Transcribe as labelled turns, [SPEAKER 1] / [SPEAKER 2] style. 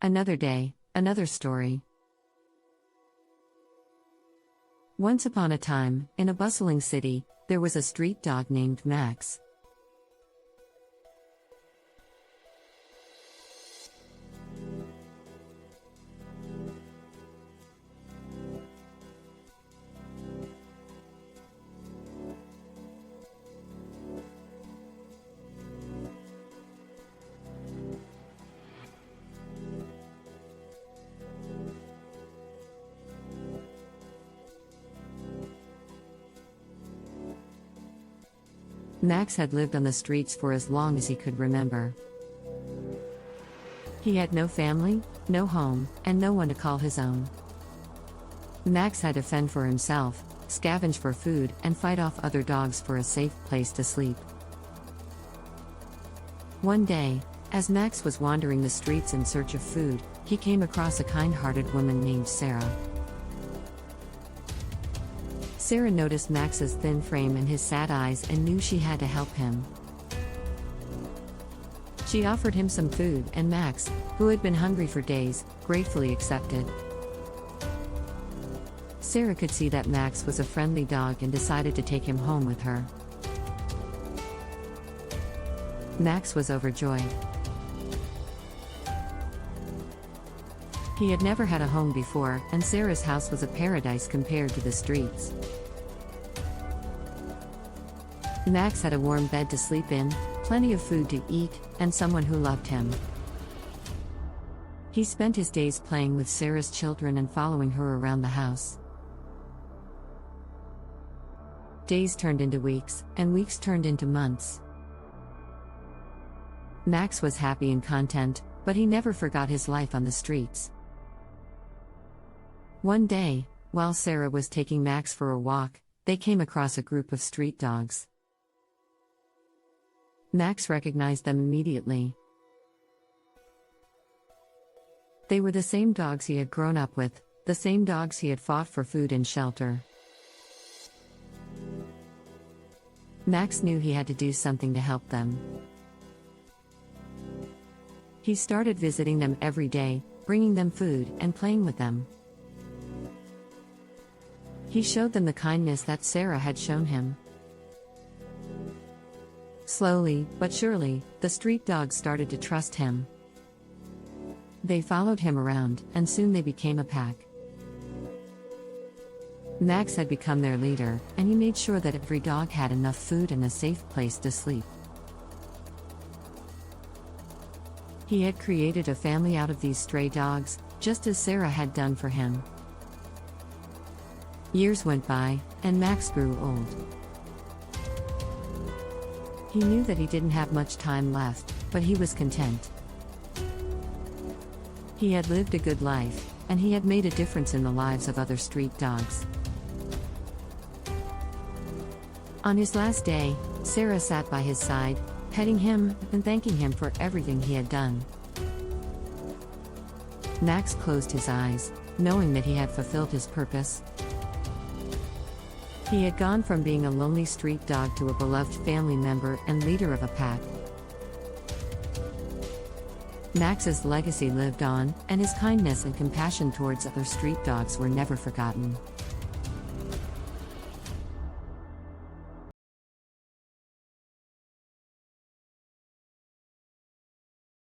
[SPEAKER 1] Another day, another story. Once upon a time, in a bustling city, there was a street dog named Max. Max had lived on the streets for as long as he could remember. He had no family, no home, and no one to call his own. Max had to fend for himself, scavenge for food, and fight off other dogs for a safe place to sleep. One day, as Max was wandering the streets in search of food, he came across a kind-hearted woman named Sarah. Sarah noticed Max's thin frame and his sad eyes and knew she had to help him. She offered him some food, and Max, who had been hungry for days, gratefully accepted. Sarah could see that Max was a friendly dog and decided to take him home with her. Max was overjoyed. He had never had a home before, and Sarah's house was a paradise compared to the streets. Max had a warm bed to sleep in, plenty of food to eat, and someone who loved him. He spent his days playing with Sarah's children and following her around the house. Days turned into weeks, and weeks turned into months. Max was happy and content, but he never forgot his life on the streets. One day, while Sarah was taking Max for a walk, they came across a group of street dogs. Max recognized them immediately. They were the same dogs he had grown up with, the same dogs he had fought for food and shelter. Max knew he had to do something to help them. He started visiting them every day, bringing them food and playing with them. He showed them the kindness that Sarah had shown him. Slowly, but surely, the street dogs started to trust him. They followed him around, and soon they became a pack. Max had become their leader, and he made sure that every dog had enough food and a safe place to sleep. He had created a family out of these stray dogs, just as Sarah had done for him. Years went by, and Max grew old. He knew that he didn't have much time left, but he was content. He had lived a good life, and he had made a difference in the lives of other street dogs. On his last day, Sarah sat by his side, petting him and thanking him for everything he had done. Max closed his eyes, knowing that he had fulfilled his purpose. He had gone from being a lonely street dog to a beloved family member and leader of a pack. Max's legacy lived on, and his kindness and compassion towards other street dogs were never forgotten.